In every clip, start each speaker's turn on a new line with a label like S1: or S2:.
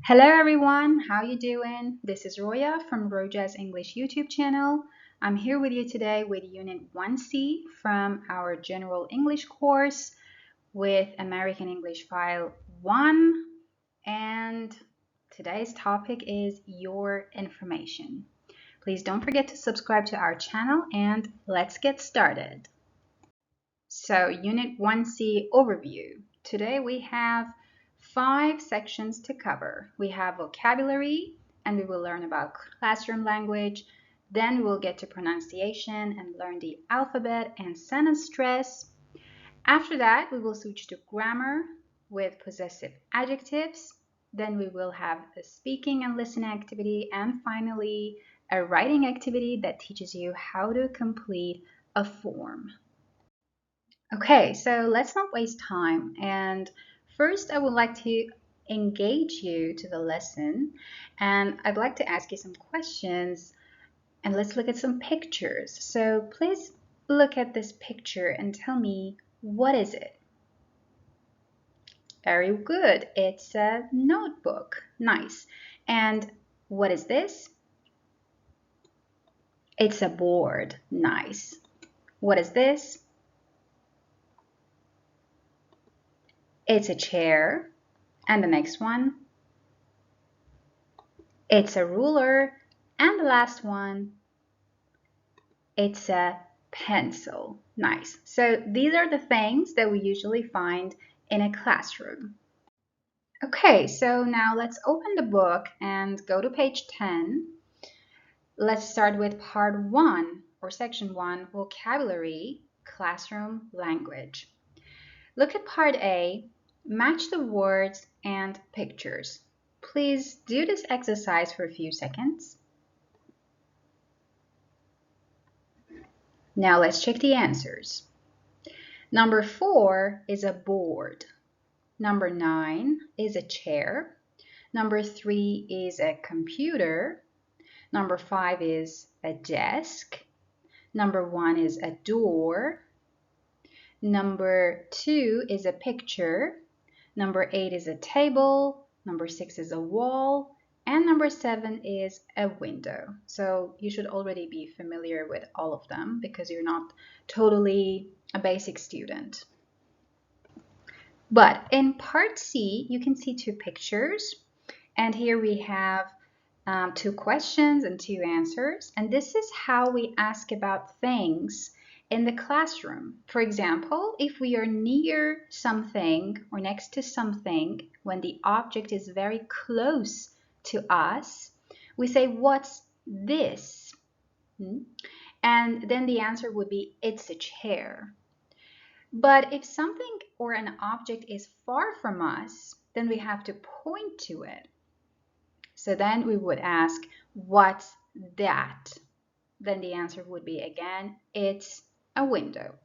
S1: Hello everyone, how you doing? This is Roya from Roja's English YouTube channel. I'm here with you today with Unit 1C from our General English course with American English File 1, and today's topic is your information. Please don't forget to subscribe to our channel and let's get started. So Unit 1C overview. Today we have 5 sections to cover. We have vocabulary, and we will learn about classroom language. Then we'll get to pronunciation and learn the alphabet and sentence stress. After that, we will switch to grammar with possessive adjectives. Then we will have a speaking and listening activity, and finally a writing activity that teaches you how to complete a form. Okay, so let's not waste time. And first, I would like to engage you to the lesson, and I'd like to ask you some questions, and let's look at some pictures. So please look at this picture and tell me, what is it? Very good. It's a notebook. Nice. And what is this? It's a board. Nice. What is this? It's a chair. And the next one, it's a ruler. And the last one, it's a pencil. Nice. So these are the things that we usually find in a classroom. Okay, so now let's open the book and go to page 10. Let's start with part 1 or section 1, vocabulary, classroom language. Look at part A. Match the words and pictures. Please do this exercise for a few seconds. Now let's check the answers. Number 4 is a board. Number 9 is a chair. Number 3 is a computer. Number 5 is a desk. Number 1 is a door. Number 2 is a picture. Number 8 is a table, number 6 is a wall, and number 7 is a window. So you should already be familiar with all of them because you're not totally a basic student. But in part C, you can see 2 pictures, and here we have 2 questions and 2 answers, and this is how we ask about things in the classroom. For example, if we are near something or next to something when the object is very close to us, we say, "What's this?" And then the answer would be, "It's a chair." But if something or an object is far from us, then we have to point to it. So then we would ask, "What's that?" Then the answer would be again, "It's a window."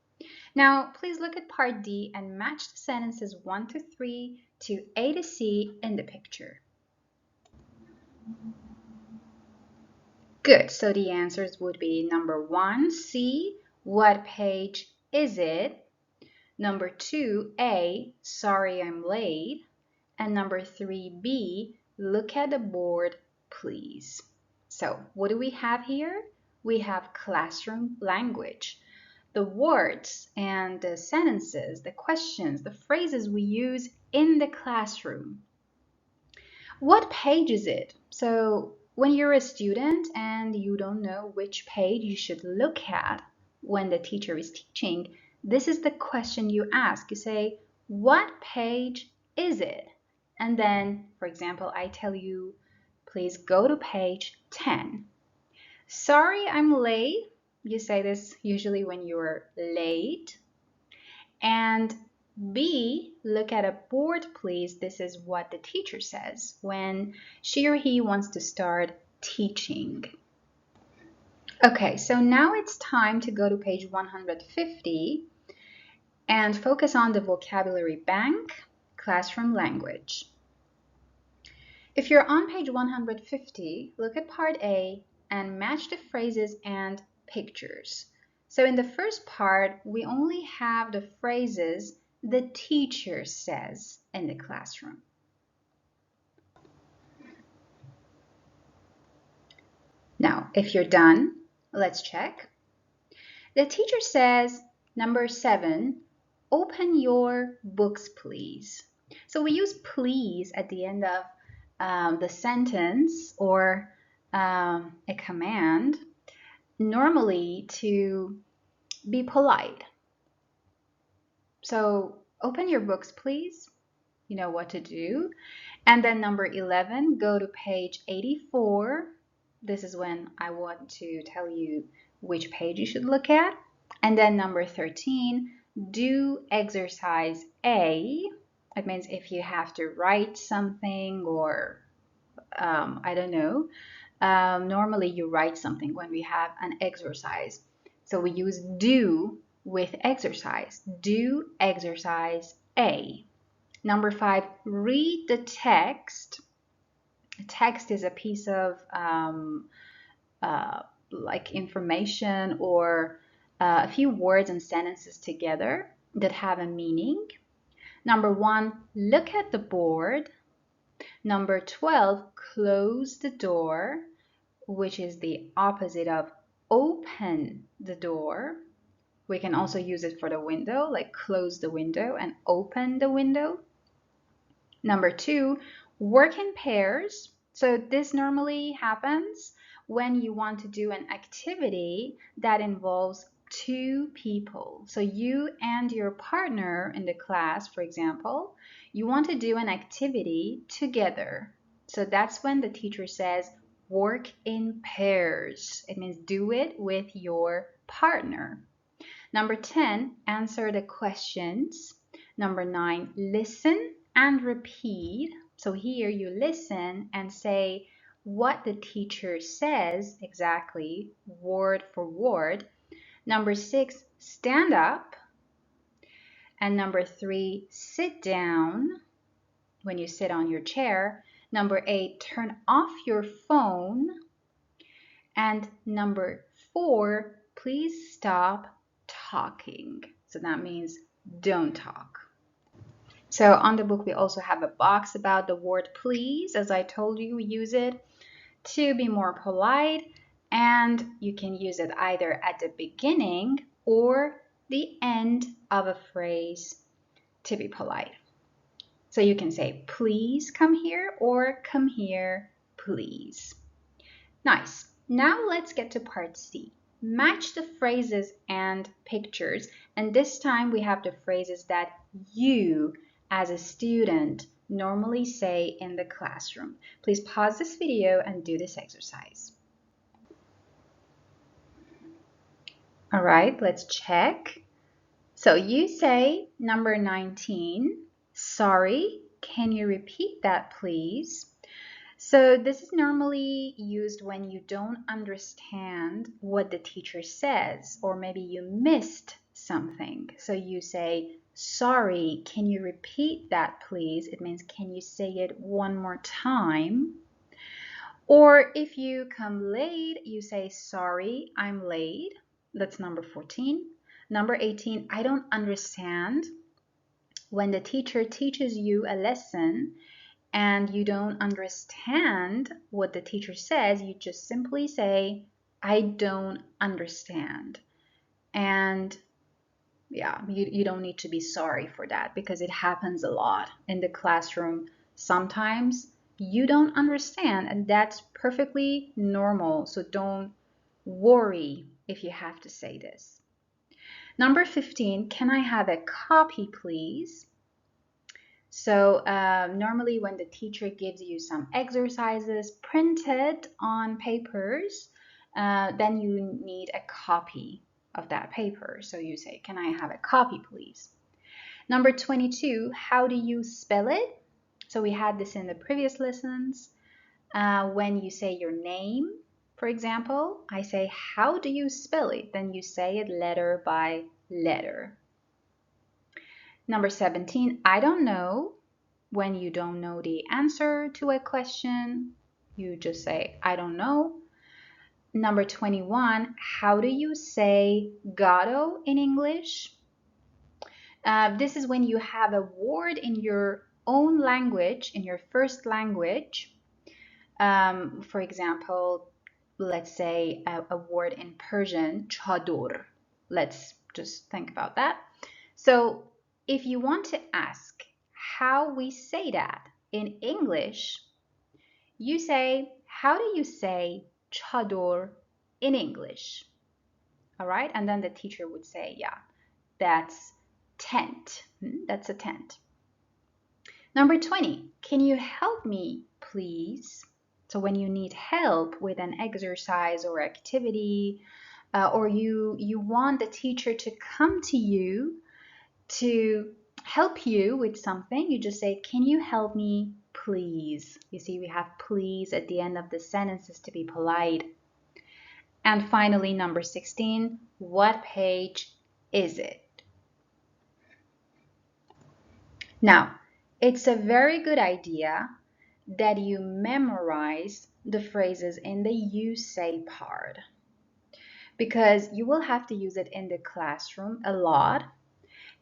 S1: Now, please look at part D and match the sentences 1 to 3 to A to C in the picture. Good, so the answers would be number 1, C, what page is it? Number 2, A, sorry I'm late. And number 3, B, look at the board, please. So, what do we have here? We have classroom language. The words and the sentences, the questions, the phrases we use in the classroom. What page is it? So when you're a student and you don't know which page you should look at when the teacher is teaching, this is the question you ask. You say, "What page is it?" And then, for example, I tell you, "Please go to page 10. Sorry, I'm late." You say this usually when you're late. And B, look at a board, please. This is what the teacher says when she or he wants to start teaching. Okay, so now it's time to go to page 150 and focus on the vocabulary bank, classroom language. If you're on page 150, look at part A and match the phrases and pictures. So in the first part, we only have the phrases the teacher says in the classroom. Now, if you're done, let's check. The teacher says, number 7, open your books, please. So we use please at the end of the sentence or a command, normally to be polite. So open your books, please. You know what to do. And then number 11, go to page 84. This is when I want to tell you which page you should look at. And then number 13, do exercise A. It means if you have to write something or I don't know. Normally you write something when we have an exercise. So we use do with exercise. Do exercise A. Number 5, read the text. A text is a piece of like information or a few words and sentences together that have a meaning. Number 1, look at the board. Number 12, close the door, which is the opposite of open the door. We can also use it for the window, like close the window and open the window. Number 2, work in pairs. So this normally happens when you want to do an activity that involves 2 people. So you and your partner in the class, for example, you want to do an activity together. So that's when the teacher says work in pairs. It means do it with your partner. Number 10, answer the questions. Number 9, listen and repeat. So here you listen and say what the teacher says exactly, word for word. Number 6, stand up. And number 3, sit down when you sit on your chair. Number 8, turn off your phone. And number 4, please stop talking. So that means don't talk. So on the book, we also have a box about the word please. As I told you, we use it to be more polite, and you can use it either at the beginning or the end of a phrase to be polite. So you can say, please come here, or come here, please. Nice. Now let's get to part C. Match the phrases and pictures, and this time we have the phrases that you as a student normally say in the classroom. Please pause this video and do this exercise. All right, let's check. So you say number 19, sorry, can you repeat that please? So this is normally used when you don't understand what the teacher says, or maybe you missed something. So you say, sorry, can you repeat that please? It means, can you say it one more time? Or if you come late, you say, sorry, I'm late. That's number 14. Number 18, I don't understand. When the teacher teaches you a lesson and you don't understand what the teacher says, you just simply say, I don't understand. And yeah, you don't need to be sorry for that, because it happens a lot in the classroom. Sometimes you don't understand, and that's perfectly normal. So don't worry if you have to say this. Number 15, can I have a copy, please? So normally when the teacher gives you some exercises printed on papers, then you need a copy of that paper. So you say, can I have a copy, please? Number 22, how do you spell it? So we had this in the previous lessons. When you say your name, for example, I say, how do you spell it? Then you say it letter by letter. Number 17, I don't know. When you don't know the answer to a question, you just say, I don't know. Number 21, how do you say gato in English? This is when you have a word in your own language, in your first language. For example, let's say a word in Persian, chador. Let's just think about that. So if you want to ask how we say that in English, you say, how do you say chador in English? All right, and then the teacher would say, yeah, that's tent. That's a tent. Number 20, can you help me, please? So when you need help with an exercise or activity, or you want the teacher to come to you to help you with something, you just say, can you help me, please? You see, we have please at the end of the sentences to be polite. And finally, number 16, what page is it? Now, it's a very good idea that you memorize the phrases in the you say part, because you will have to use it in the classroom a lot,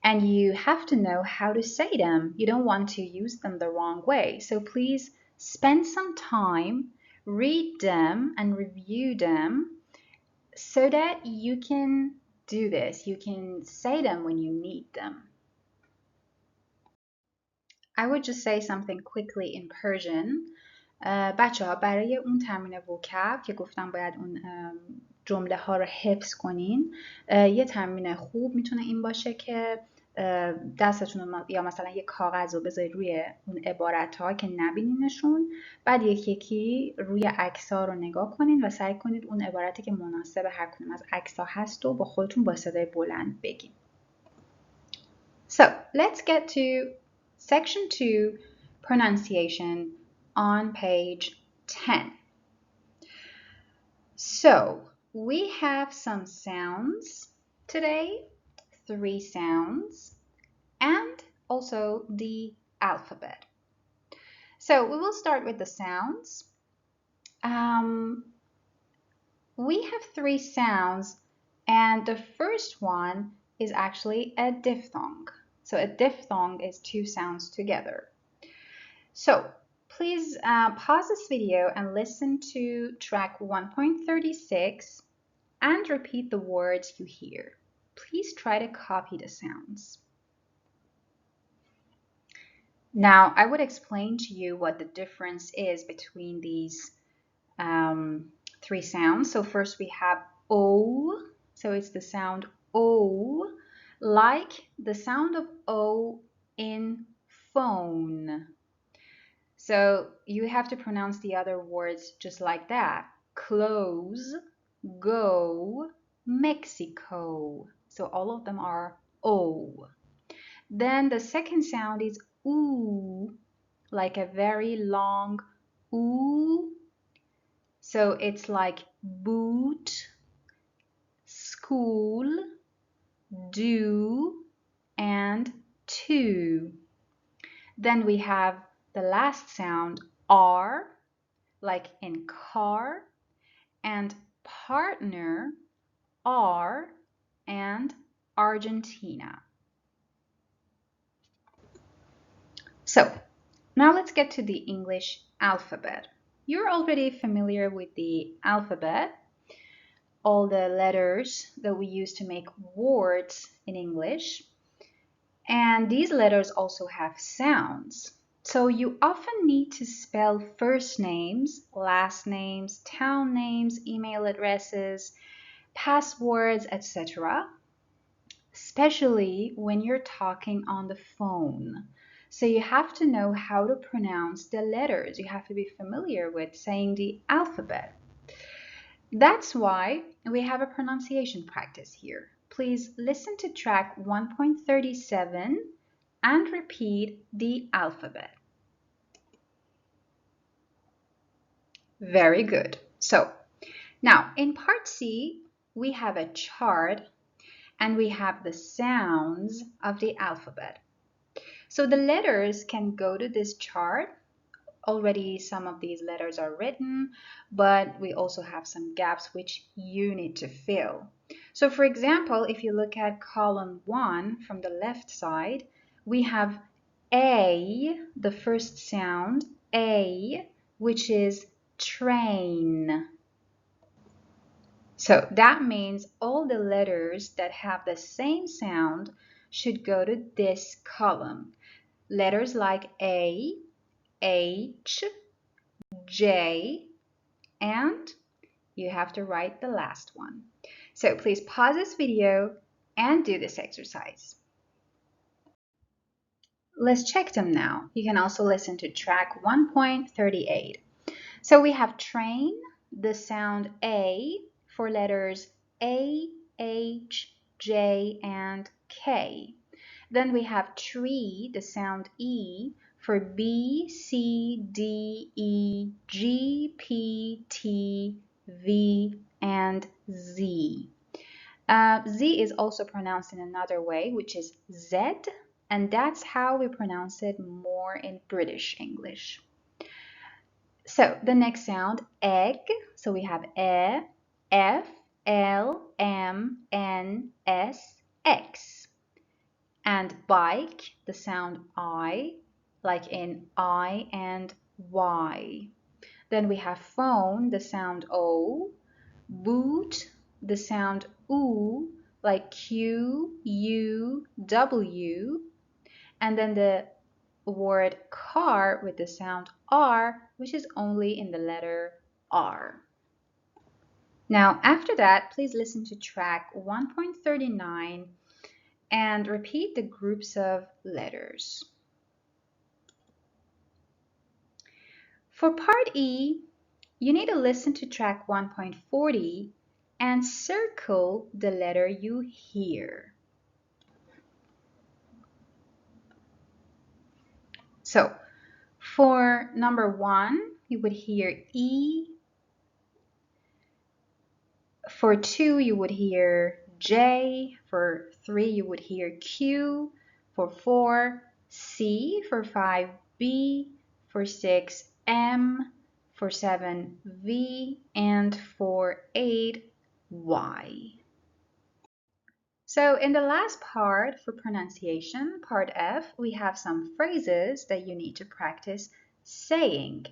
S1: and you have to know how to say them. You don't want to use them the wrong way. So please spend some time, read them and review them so that you can do this. You can say them when you need them. I would just say something quickly in Persian. بچه ها برای اون تمرین وکب که گفتم باید اون جمله ها رو حفظ کنین، یه تمرین خوب میتونه این باشه که دستتون رو یا مثلا یه کاغذ رو بذارید روی اون عبارت ها که نبینینشون، بعد یکی روی عکس ها رو نگاه کنین و سعی کنید اون عبارتی که مناسب هر کدوم از عکس ها هست و با خودتون با صدای بلند بگین. So let's get to Section 2, pronunciation on page 10. So we have some sounds today, 3 sounds, and also the alphabet. So we will start with the sounds. We have 3 sounds, and the first one is actually a diphthong. So a diphthong is 2 sounds together. So please pause this video and listen to track 1.36 and repeat the words you hear. Please try to copy the sounds. Now, I would explain to you what the difference is between these 3 sounds. So first we have O. So it's the sound O, like the sound of O in phone. So you have to pronounce the other words just like that. Close, go, Mexico. So all of them are O. Then the second sound is oo, like a very long oo. So it's like boot, school, do, and to. Then we have the last sound R, like in car, and partner, R, and Argentina. So now let's get to the English alphabet. You're already familiar with the alphabet, all the letters that we use to make words in English. And these letters also have sounds. So you often need to spell first names, last names, town names, email addresses, passwords, etc., especially when you're talking on the phone. So you have to know how to pronounce the letters. You have to be familiar with saying the alphabet. That's why we have a pronunciation practice here. Please listen to track 1.37 and repeat the alphabet. Very good. So now in part C, we have a chart and we have the sounds of the alphabet. So the letters can go to this chart. Already some of these letters are written, but we also have some gaps which you need to fill. So for example, if you look at column 1 from the left side, we have A, the first sound, A, which is train. So that means all the letters that have the same sound should go to this column. Letters like A, H, J, and you have to write the last one. So please pause this video and do this exercise. Let's check them now. You can also listen to track 1.38. So we have train, the sound A for letters A, H, J, and K. Then we have tree, the sound E for B, C, D, E, G, P, T, V, and Z. Z is also pronounced in another way, which is Z, and that's how we pronounce it more in British English. So the next sound, egg. So we have E, F, L, M, N, S, X. And bike, the sound I, like in I and Y. Then we have phone, the sound O. Boot, the sound U, like Q, U, W. And then the word car with the sound R, which is only in the letter R. Now, after that, please listen to track 1.39 and repeat the groups of letters. For part E, you need to listen to track 1.40 and circle the letter you hear. So, for number 1, you would hear E. For 2, you would hear J. For 3, you would hear Q. For 4, C. For 5, B. For 6, M. For 7, V. And for 8, Y. So in the last part for pronunciation, part F, we have some phrases that you need to practice saying.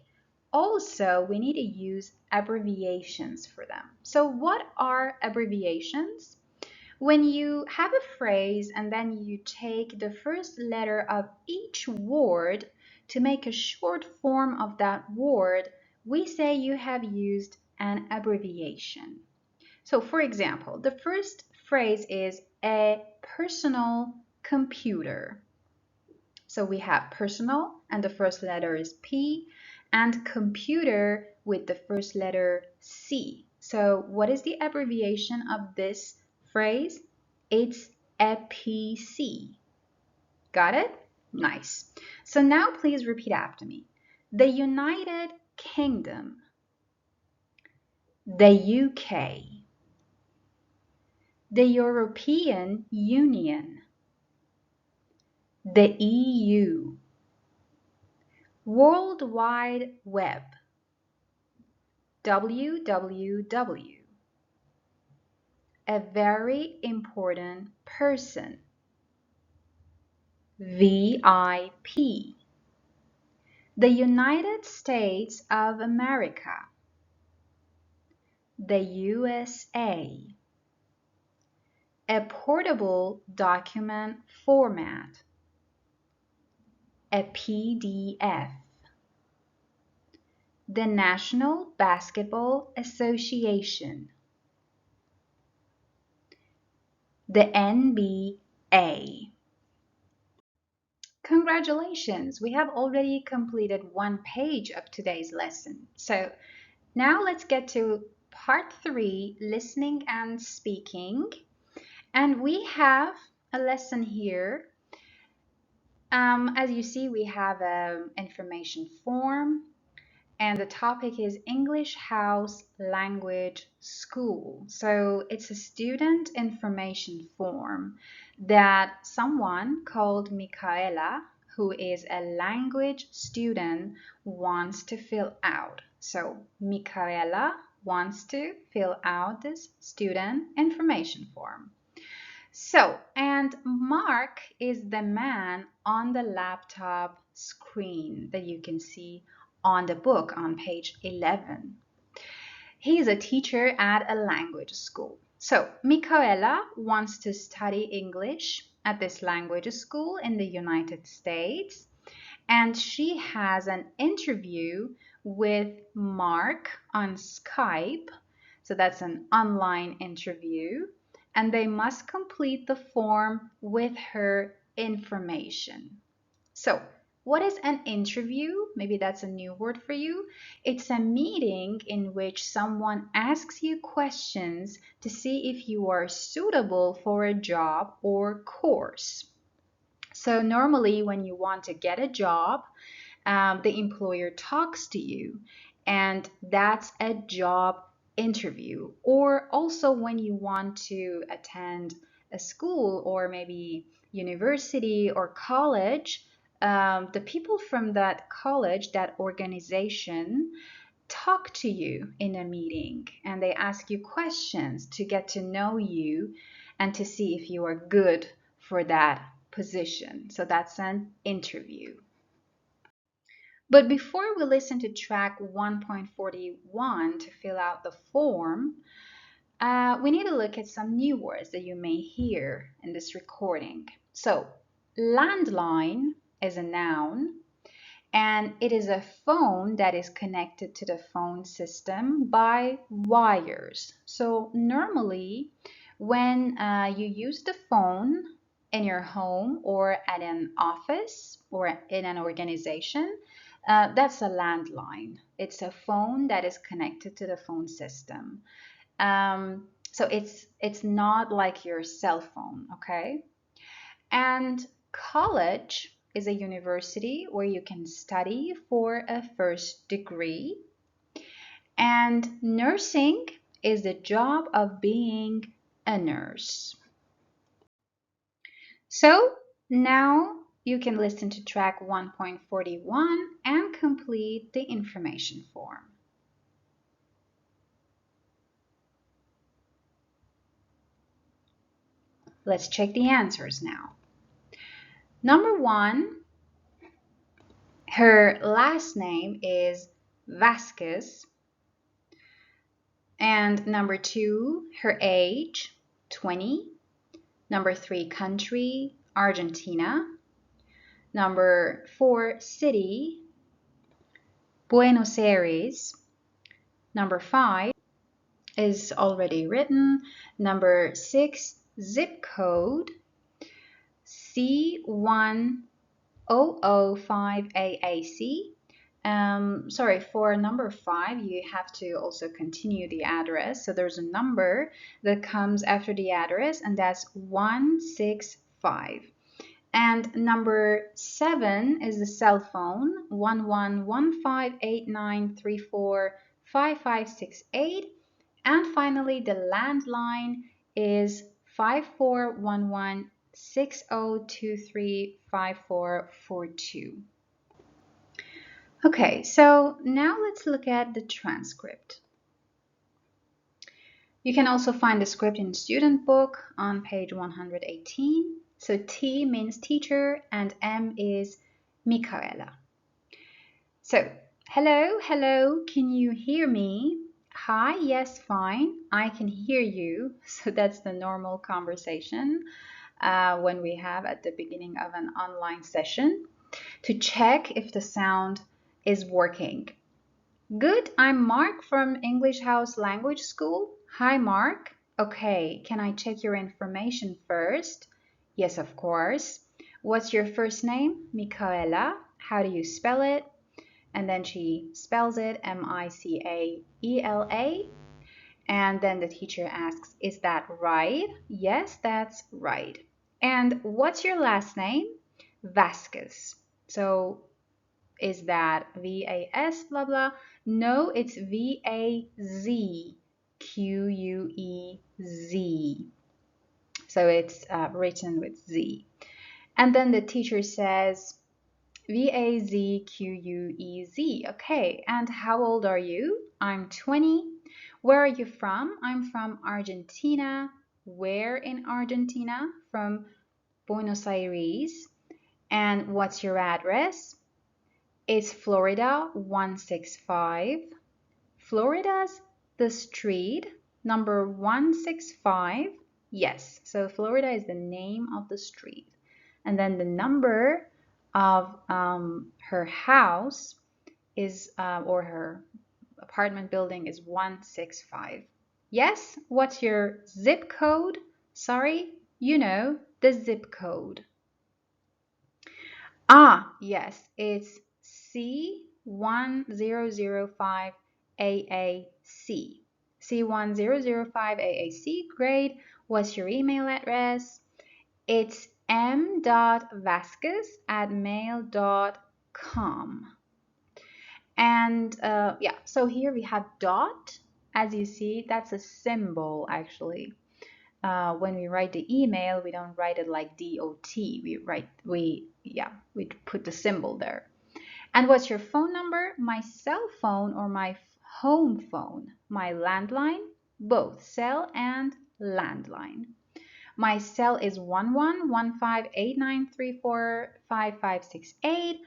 S1: Also, we need to use abbreviations for them. So what are abbreviations? When you have a phrase and then you take the first letter of each word to make a short form of that word, we say you have used an abbreviation. So for example, the first phrase is a personal computer. So we have personal and the first letter is P, and computer with the first letter C. So what is the abbreviation of this phrase? It's EPC. Got it? Nice. So now please repeat after me. The United Kingdom, the UK, the European Union, the EU, World Wide Web, WWW, a very important person, VIP, the United States of America, the USA, a portable document format, a PDF, the National Basketball Association, the NBA. Congratulations, we have already completed one page of today's lesson. So now let's get to part 3, listening and speaking. And we have a lesson here. As you see, we have an information form, and the topic is English House Language School. So it's a student information form that someone called Michaela, who is a language student, wants to fill out. So Michaela wants to fill out this student information form. So, and Mark is the man on the laptop screen that you can see on the book on page 11. He's a teacher at a language school. So, Micaela wants to study English at this language school in the United States, and she has an interview with Mark on Skype. So that's an online interview, and they must complete the form with her information. So, what is an interview? Maybe that's a new word for you. It's a meeting in which someone asks you questions to see if you are suitable for a job or course. So normally when you want to get a job, the employer talks to you, and that's a job interview. Or also when you want to attend a school or maybe university or college, the people from that college, that organization, talk to you in a meeting, and they ask you questions to get to know you and to see if you are good for that position. So that's an interview. But before we listen to track 1.41 to fill out the form, we need to look at some new words that you may hear in this recording. So, landline is a noun, and it is a phone that is connected to the phone system by wires. So normally, when you use the phone in your home or at an office or in an organization, that's a landline. It's a phone that is connected to the phone system. So it's not like your cell phone, okay? And college is a university where you can study for a first degree. And nursing is the job of being a nurse. So now you can listen to track 1.41 and complete the information form. Let's check the answers now. Number 1, her last name is Vasquez. And number 2, her age, 20. Number 3, country, Argentina. Number 4, city, Buenos Aires. Number 5 is already written. Number 6, zip code, C1005AAC. Sorry, for number 5, you have to also continue the address. So there's a number that comes after the address, and that's 165. And number 7 is the cell phone, 111589345568. And finally, the landline is 541160235442. Okay, so now let's look at the transcript. You can also find the script in student book on page 118. So T means teacher and M is Micaela. So, hello, can you hear me? Hi, yes, fine, I can hear you. So that's the normal conversation when we have at the beginning of an online session to check if the sound is working. Good, I'm Mark from English House Language School. Hi, Mark. Okay, can I check your information first? Yes, of course. What's your first name? Micaela. How do you spell it? And then she spells it Micaela. And then the teacher asks, is that right? Yes, that's right. And what's your last name? Vasquez. So is that V-A-S, blah, blah? No, it's V-A-Z-Q-U-E-Z. So it's written with Z. And then the teacher says, V-A-Z-Q-U-E-Z. Okay, and how old are you? I'm 20. Where are you from? I'm from Argentina. Where in Argentina? From Buenos Aires. And what's your address? It's Florida 165. Florida's the street, number 165. Yes, so Florida is the name of the street. And then the number of her house is, or her apartment building is 165. Yes, what's your zip code? Sorry, you know, the zip code. Ah, yes, it's C1005 AAC. C1005 AAC, great. What's your email address? It's m.vasquez@mail.com. And yeah, so here we have dot. As you see, that's a symbol actually. When we write the email, we don't write it like DOT. We put the symbol there. And what's your phone number? My cell phone or my home phone? My landline? Both cell and landline. My cell is 111589345568.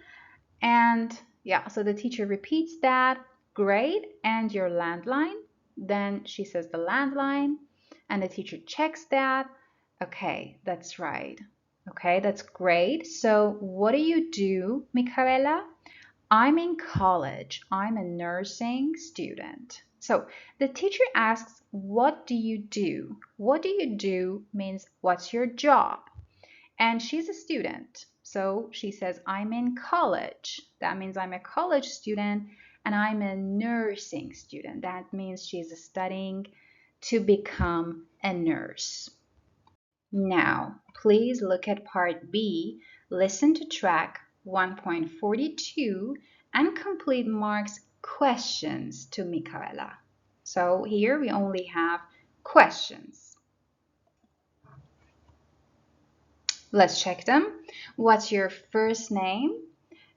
S1: And yeah, so the teacher repeats that. Great. And your landline? Then she says the landline. And the teacher checks that. Okay, that's right. Okay, that's great. So what do you do, Michaela? I'm in college. I'm a nursing student. So the teacher asks, what do you do? What do you do means what's your job? And she's a student. So she says, I'm in college. That means I'm a college student, and I'm a nursing student. That means she's studying to become a nurse. Now, please look at part B, listen to track 1.42, and complete Mark's questions to Michaela. So here we only have questions. Let's check them. What's your first name?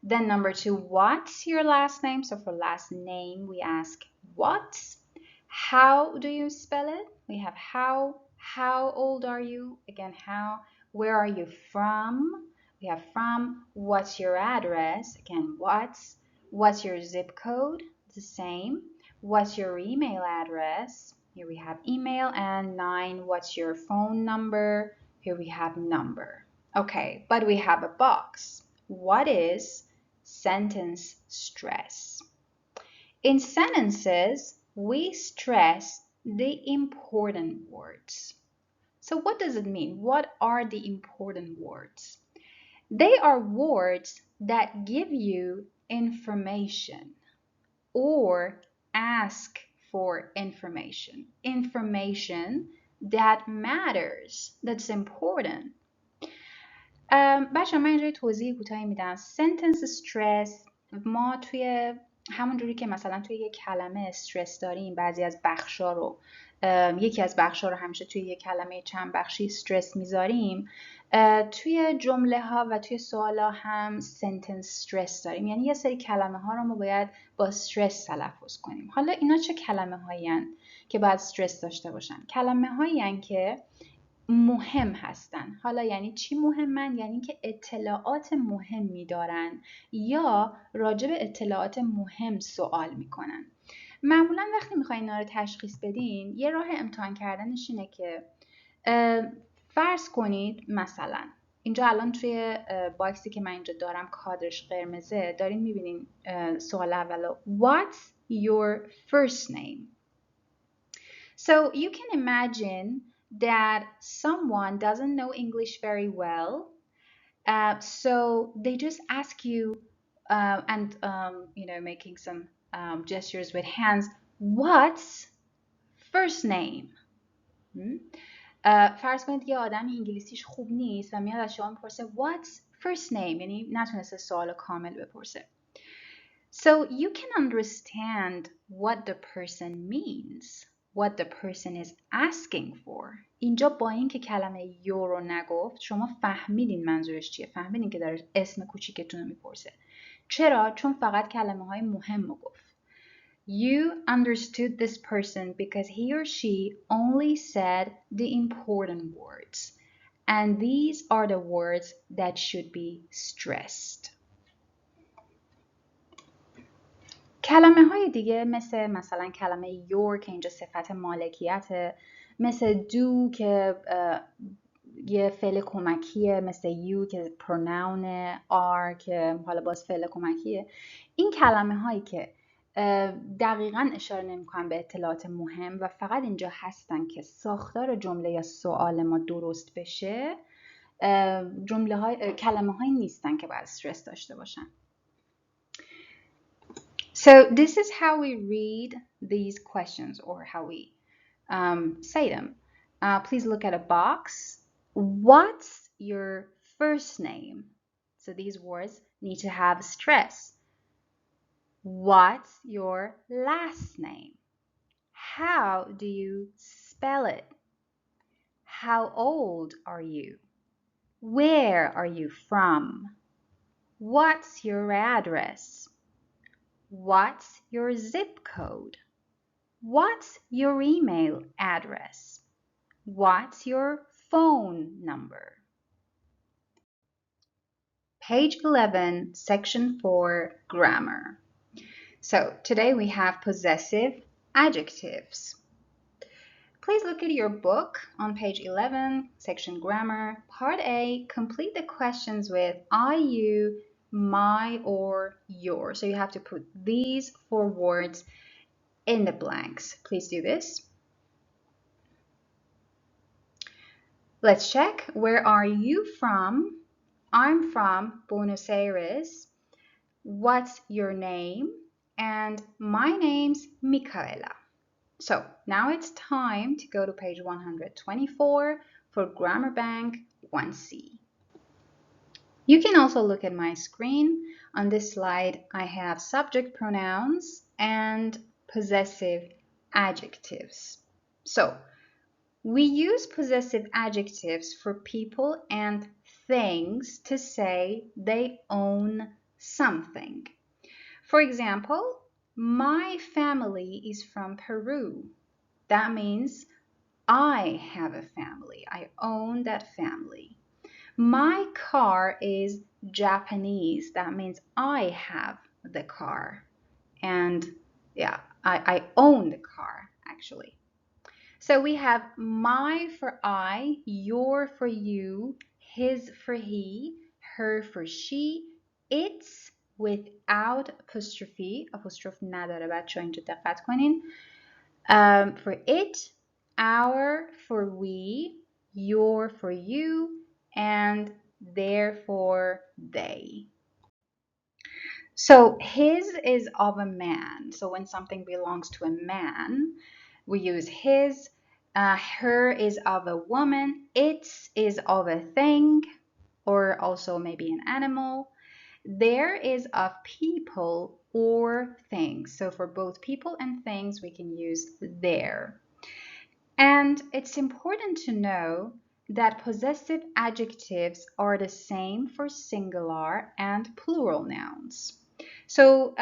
S1: Then number 2, what's your last name? So for last name, we ask what? How do you spell it? We have how. How old are you? Again, how. Where are you from? We have from. What's your address? Again, what's. What's your zip code? The same. What's your email address? Here we have email. And 9, what's your phone number? Here we have number. Okay, but we have a box. What is sentence stress? In sentences, we stress the important words. So what does it mean? What are the important words? They are words that give you information or ask for information. Information that matters, that's important. بچه من اینجا توضیح کوتاهی میدم. sentence stress ما توی همونجوری که مثلا توی یک کلمه استرس داریم، بعضی از بخشا رو یکی از بخشا رو همیشه توی یک کلمه چند بخشی استرس میذاریم، توی جمله ها و توی سوال ها هم sentence stress داریم. یعنی یه سری کلمه ها رو ما باید با استرس تلفظ کنیم. حالا اینا چه کلمه هایی هستن که باید استرس داشته باشن؟ کلمه هایی هستن که مهم هستن. حالا یعنی چی مهمن؟ یعنی که اطلاعات مهمی دارن یا راجع به اطلاعات مهم سوال میکنن. معمولا وقتی میخواین اینا رو تشخیص بدین، یه راه امتحان کردنش اینه که فرض کنید مثلا اینجا الان توی باکسی که من اینجا دارم کادرش قرمزه، دارین میبینین سوال اولو What's your first name? So you can imagine that someone doesn't know English very well, so they just ask you and you know, making some gestures with hands, what's first name? فرض کنید یه آدمی انگلیسیش خوب نیست و میاد از شما میپرسه what's first name، یعنی نتونسته سوال کامل بپرسه. So you can understand what the person means, what the person is asking for. اینجا با اینکه کلمه یو رو نگفت، شما فهمیدین منظورش چیه، فهمیدین که داره اسم کوچیکتون رو میپرسه. چرا؟ چون فقط کلمه های مهم رو گفت. You understood this person because he or she only said the important words. And these are the words that should be stressed. کلمه های دیگه مثلا کلمه your که اینجا صفت مالکیته، مثل do که یه فعل کمکیه، مثل you که پروناونه، are که حالا باز فعل کمکیه. این کلمه هایی که دقیقاً اشاره نمی‌کنن به اطلاعات مهم و فقط اینجا هستن که ساختار جمله یا سوال ما درست بشه، کلمه هایی نیستن که باید استرس داشته باشن. So this is how we read these questions or how we say them. Please look at a box. What's your first name? So these words need to have stress. What's your last name? How do you spell it? How old are you? Where are you from? What's your address? What's your zip code? What's your email address? What's your phone number? Page 11, section 4, grammar. So today we have possessive adjectives. Please look at your book on page 11, section grammar. Part A, complete the questions with I, you, my, or your. So you have to put these 4 words in the blanks. Please do this. Let's check. Where are you from? I'm from Buenos Aires. What's your name? And my name's Micaela. So now it's time to go to page 124 for Grammar Bank 1C. You can also look at my screen. On this slide, I have subject pronouns and possessive adjectives. So we use possessive adjectives for people and things to say they own something. For example, my family is from Peru. That means I have a family. I own that family. My car is Japanese. That means I have the car. And yeah, I own the car actually. So we have my for I, your for you, his for he, her for she, its without apostrophe نداره بچه ها اینجا دقت کنین. For it, our for we, your for you, and their for they. So his is of a man. So when something belongs to a man, we use his. Her is of a woman. Its is of a thing, or also maybe an animal. There is of people or things. So for both people and things, we can use there. And it's important to know that possessive adjectives are the same for singular and plural nouns. So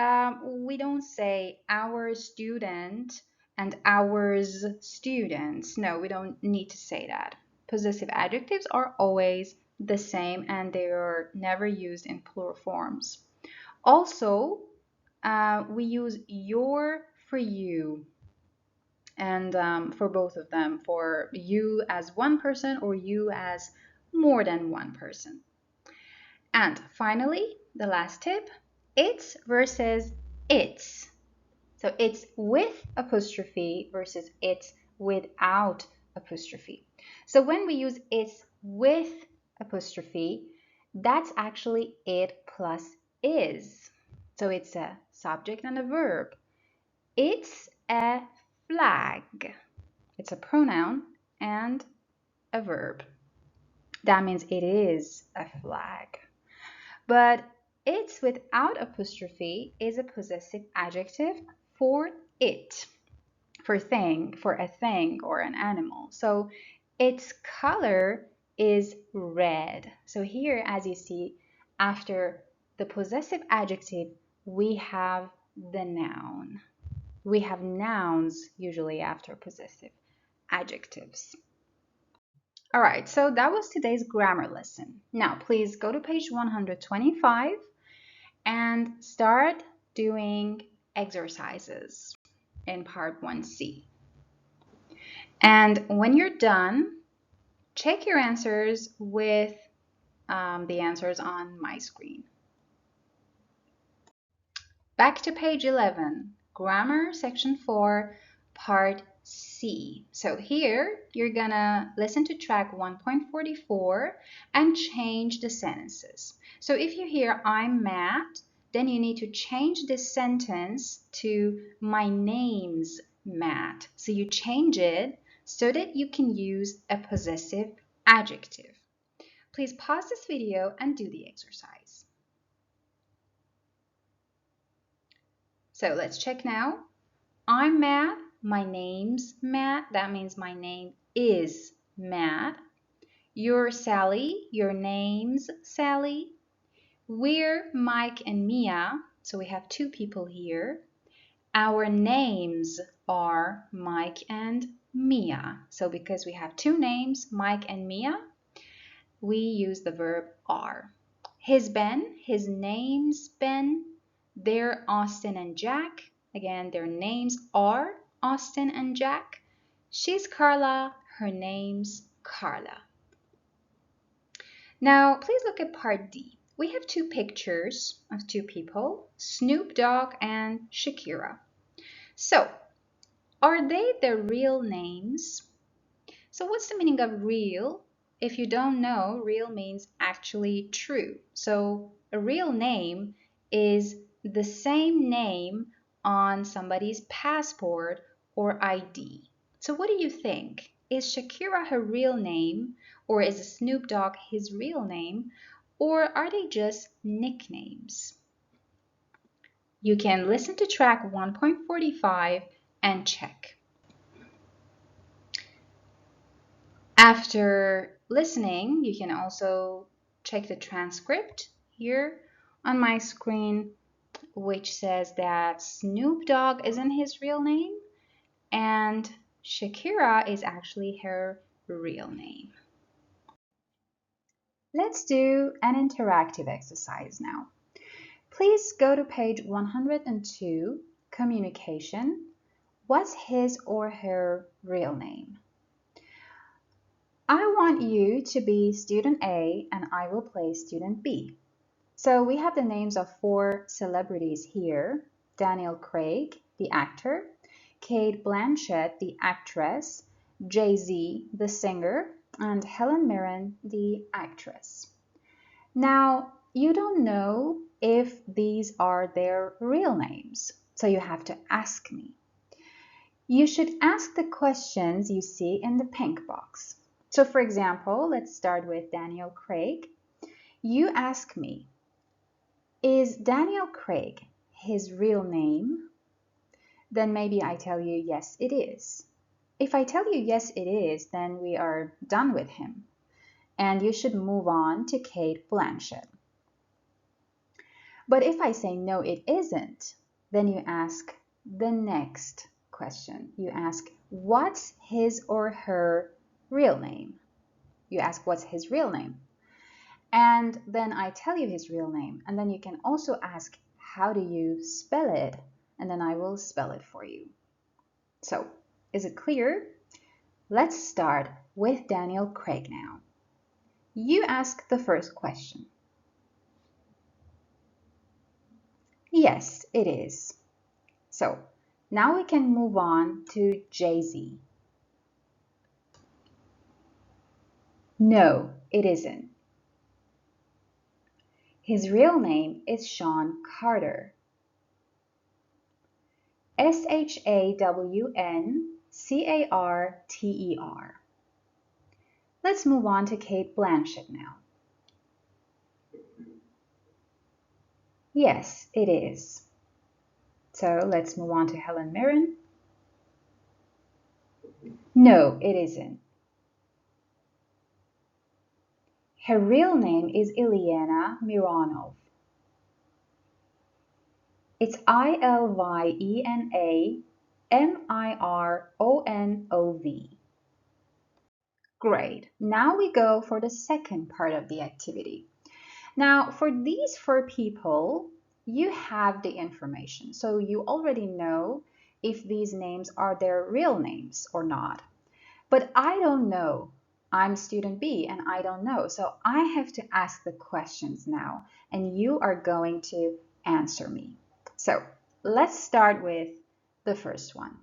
S1: we don't say our student and ours students. No, we don't need to say that. Possessive adjectives are always the same and they are never used in plural forms. Also, we use your for you. And for both of them, for you as one person or you as more than one person. And finally, the last tip, it's versus its. So it's with apostrophe versus it's without apostrophe. So when we use it's with apostrophe, that's actually it plus is. So it's a subject and a verb. It's a flag. It's a pronoun and a verb. That means it is a flag. But it's without apostrophe is a possessive adjective for it, for a thing or an animal. So its color is red. So here, as you see, after the possessive adjective, we have the noun. We have nouns usually after possessive adjectives. All right, so that was today's grammar lesson. Now, please go to page 125 and start doing exercises in part 1C. And when you're done, check your answers with the answers on my screen. Back to page 11, grammar section 4, part C. So here you're gonna listen to track 1.44 and change the sentences. So if you hear I'm Matt, then you need to change this sentence to my name's Matt. So you change it so that you can use a possessive adjective. Please pause this video and do the exercise. So let's check now. I'm Matt. My name's Matt. That means my name is Matt. You're Sally. Your name's Sally. We're Mike and Mia. So we have two people here. Our names are Mike and Mia. So because we have two names, Mike and Mia, we use the verb are. His Ben. His name's Ben. They're Austin and Jack. Again, their names are Austin and Jack. She's Carla. Her name's Carla. Now, please look at part D. We have two pictures of two people, Snoop Dogg and Shakira. So, are they their real names? So what's the meaning of real? If you don't know, real means actually true. So a real name is the same name on somebody's passport or ID. So what do you think? Is Shakira her real name, or is Snoop Dogg his real name, or are they just nicknames? You can listen to track 1.45 and check. After listening, you can also check the transcript here on my screen, which says that Snoop Dogg isn't his real name and Shakira is actually her real name. Let's do an interactive exercise now. Please go to page 102, communication. What's his or her real name? I want you to be student A and I will play student B. So we have the names of 4 celebrities here. Daniel Craig, the actor, Cate Blanchett, the actress, Jay-Z, the singer, and Helen Mirren, the actress. Now, you don't know if these are their real names, so you have to ask me. You should ask the questions you see in the pink box. So for example, let's start with Daniel Craig. You ask me, is Daniel Craig his real name? Then maybe I tell you, yes, it is. If I tell you, yes, it is, then we are done with him. And you should move on to Cate Blanchett. But if I say, no, it isn't, then you ask the next question. You ask, what's his or her real name? You ask, what's his real name? And then I tell you his real name. And then you can also ask, how do you spell it? And then I will spell it for you. So, is it clear? Let's start with Daniel Craig now. You ask the first question. Yes, it is. So, now we can move on to Jay-Z. No, it isn't. His real name is Sean Carter. Shawncarter. Let's move on to Cate Blanchett now. Yes, it is. So let's move on to Helen Mirren. No, it isn't. Her real name is Ilyana Mironov. It's Ilyena Mironov. Great. Now we go for the second part of the activity. Now, for these 4 people, you have the information. So you already know if these names are their real names or not. But I don't know. I'm student B and I don't know. So I have to ask the questions now and you are going to answer me. So let's start with the first one.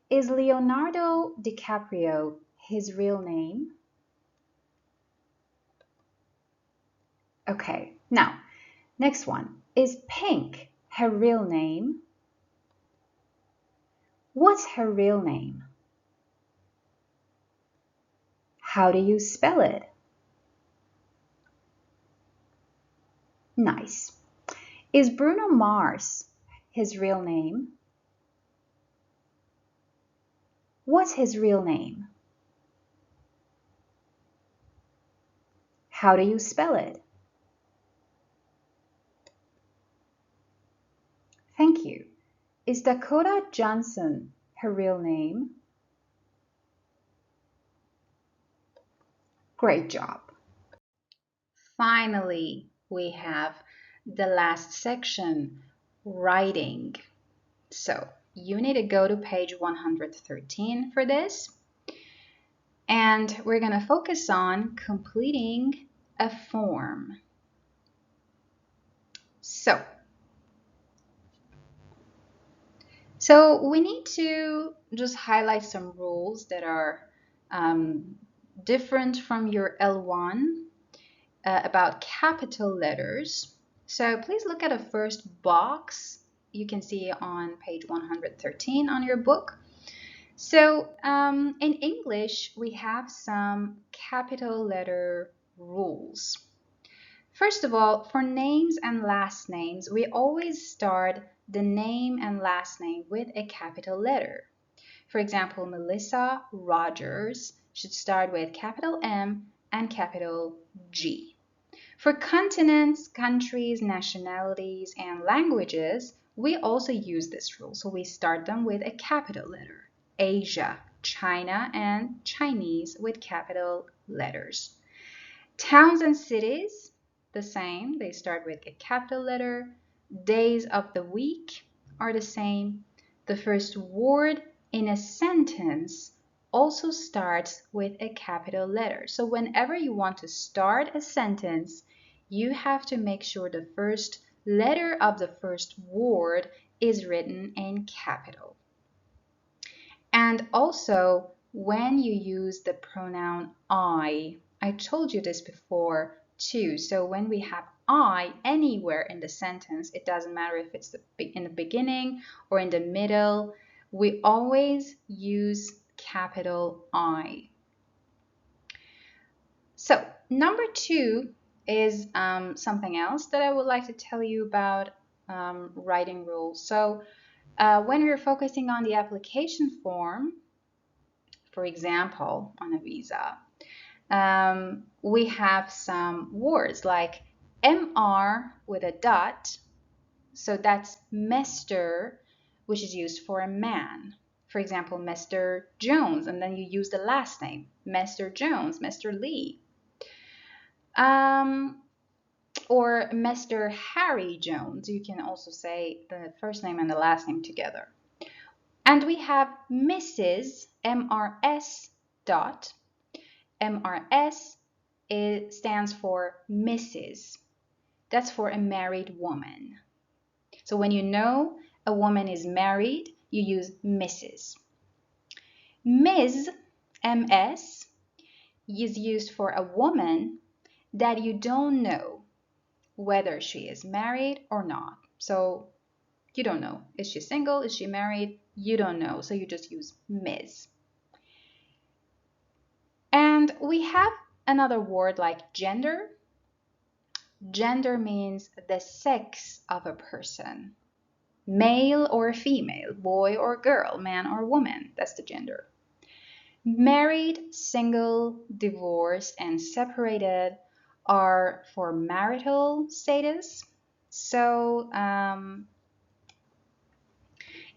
S1: Is Leonardo DiCaprio his real name? Okay, now, next one. Is Pink her real name? What's her real name? How do you spell it? Nice. Is Bruno Mars his real name? What's his real name? How do you spell it? Thank you. Is Dakota Johnson her real name? Great job. Finally, we have the last section, writing. So you need to go to page 113 for this. And we're going to focus on completing a form. So we need to just highlight some rules that are different from your L1 about capital letters. So please look at the first box you can see on page 113 on your book. So in English, we have some capital letter rules. First of all, for names and last names, we always start the name and last name with a capital letter. For example, Melissa Rogers should start with capital M and capital G. For continents, countries, nationalities, and languages, we also use this rule. So we start them with a capital letter. Asia, China, and Chinese with capital letters. Towns and cities, the same. They start with a capital letter. Days of the week are the same. The first word in a sentence also starts with a capital letter. So whenever you want to start a sentence, you have to make sure the first letter of the first word is written in capital. And also, when you use the pronoun I told you this before too. So when we have I anywhere in the sentence, it doesn't matter if it's in the beginning or in the middle, we always use capital I. So number 2 is something else that I would like to tell you about writing rules. So when you're focusing on the application form, for example, on a visa, we have some words like MR with a dot. So that's Mr., which is used for a man. For example, Mr. Jones, and then you use the last name, Mr. Jones, Mr. Lee. Or Mr. Harry Jones. You can also say the first name and the last name together. And we have Mrs. MRS dot. MRS stands for Mrs. That's for a married woman. So when you know a woman is married, you use Mrs. Ms. MS is used for a woman that you don't know whether she is married or not. So you don't know. Is she single? Is she married? You don't know. So you just use Ms. And we have another word like gender. Gender means the sex of a person. Male or female, boy or girl, man or woman. That's the gender. Married, single, divorced, and separated are for marital status. So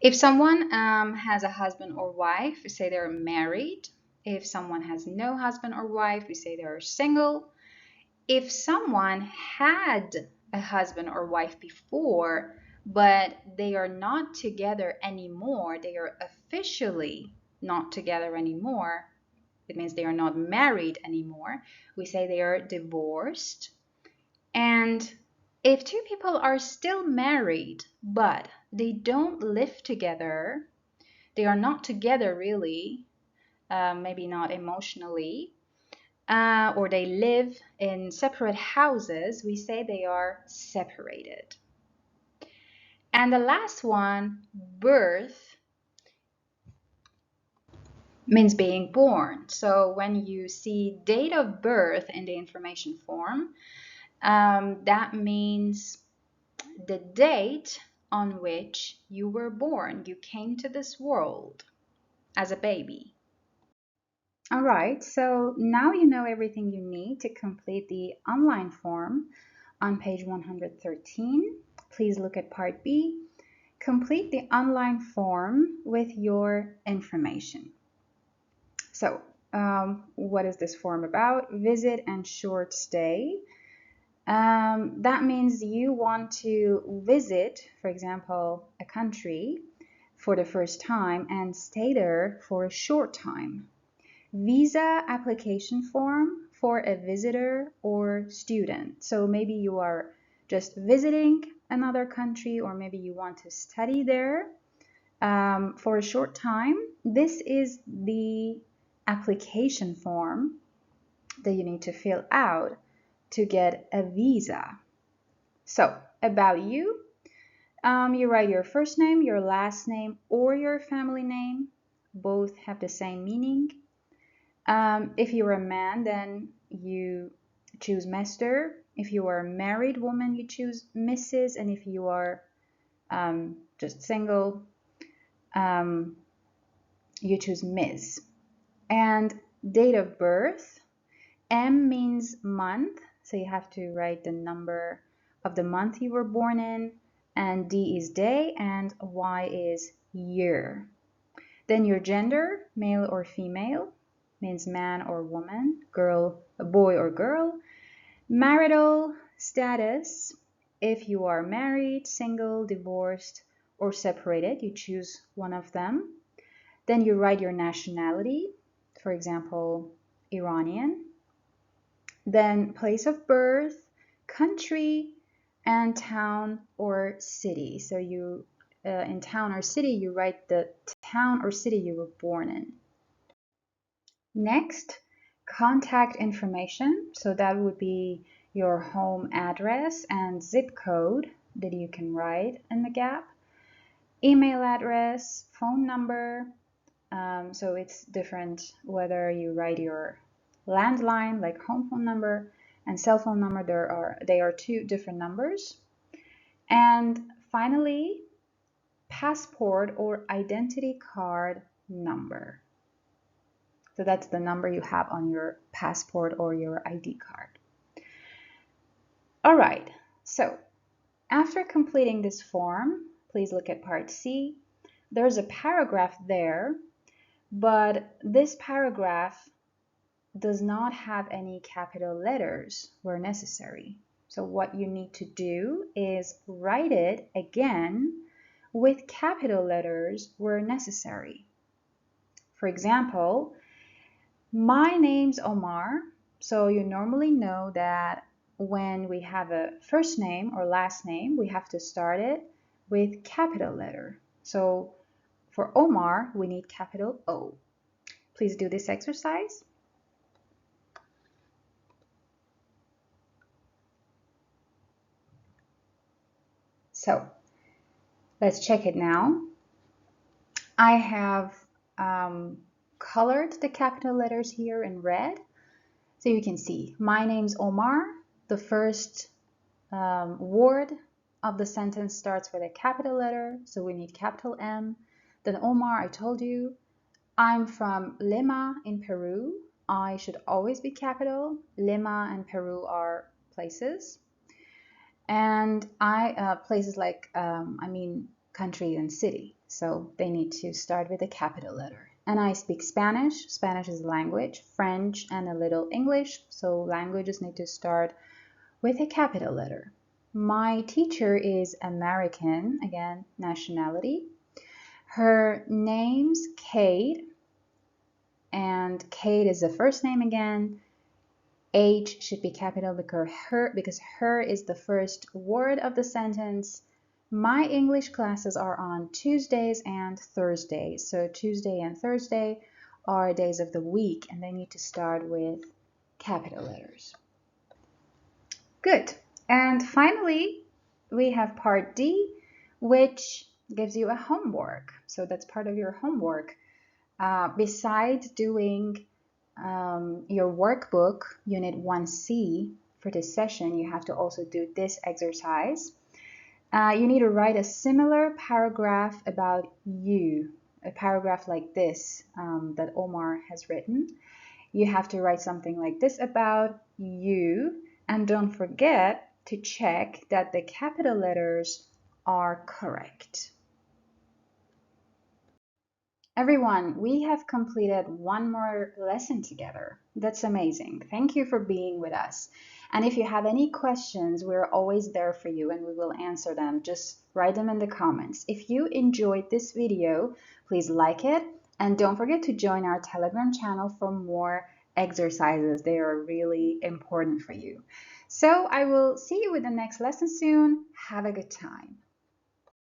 S1: if someone has a husband or wife, we say they're married. If someone has no husband or wife, we say they're single. If someone had a husband or wife before, but they are not together anymore. They are officially not together anymore. It means they are not married anymore. We say they are divorced. And if two people are still married, but they don't live together, they are not together really, maybe not emotionally, or they live in separate houses, we say they are separated. And the last one, birth, means being born. So when you see date of birth in the information form, that means the date on which you were born. You came to this world as a baby. All right, so now you know everything you need to complete the online form on page 113. Please look at part B. Complete the online form with your information. So, what is this form about? Visit and short stay. That means you want to visit, for example, a country for the first time and stay there for a short time. Visa application form for a visitor or student. So maybe you are just visiting another country, or maybe you want to study there for a short time. This is the application form that you need to fill out to get a visa. So, about you, you write your first name, your last name, or your family name. Both have the same meaning. If you're a man, then you choose Mr. If you are a married woman, you choose Mrs. And if you are just single, you choose Ms. And date of birth, M means month, so you have to write the number of the month you were born in, and D is day, and Y is year. Then your gender, male or female, means man or woman, girl, boy or girl. Marital status, if you are married, single, divorced, or separated, you choose one of them. Then you write your nationality, for example, Iranian. Then place of birth, country, and town or city. So you, in town or city, you write the town or city you were born in. Next, contact information. So that would be your home address and zip code that you can write in the gap. Email address, phone number. So it's different whether you write your landline, like home phone number, and cell phone number. They are two different numbers. And finally, passport or identity card number. So that's the number you have on your passport or your ID card. All right, so after completing this form, please look at part C. There's a paragraph there, but this paragraph does not have any capital letters where necessary. So what you need to do is write it again with capital letters where necessary. For example, my name's Omar. So you normally know that when we have a first name or last name, we have to start it with capital letter. So for Omar, we need capital O. Please do this exercise. So let's check it now. I have colored the capital letters here in red. So you can see my name's Omar. The first word of the sentence starts with a capital letter, so we need capital M. Then Omar, I told you. I'm from Lima in Peru. I should always be capital. Lima and Peru are places. And places like, country and city. So they need to start with a capital letter. And I speak Spanish. Spanish is a language. French and a little English. So languages need to start with a capital letter. My teacher is American, again, nationality. Her name's Kate, and Kate is the first name again. H should be capital because her is the first word of the sentence. My English classes are on Tuesdays and Thursdays. So Tuesday and Thursday are days of the week, and they need to start with capital letters. Good. And finally, we have part D, which gives you a homework. So that's part of your homework. Besides doing your workbook, Unit 1C, for this session, you have to also do this exercise. You need to write a similar paragraph about you, a paragraph like this that Omar has written. You have to write something like this about you, and don't forget to check that the capital letters are correct. Everyone, we have completed one more lesson together. That's amazing. Thank you for being with us. And if you have any questions, we're always there for you and we will answer them. Just write them in the comments. If you enjoyed this video, please like it and don't forget to join our Telegram channel for more exercises. They are really important for you. So I will see you with the next lesson soon. Have a good time.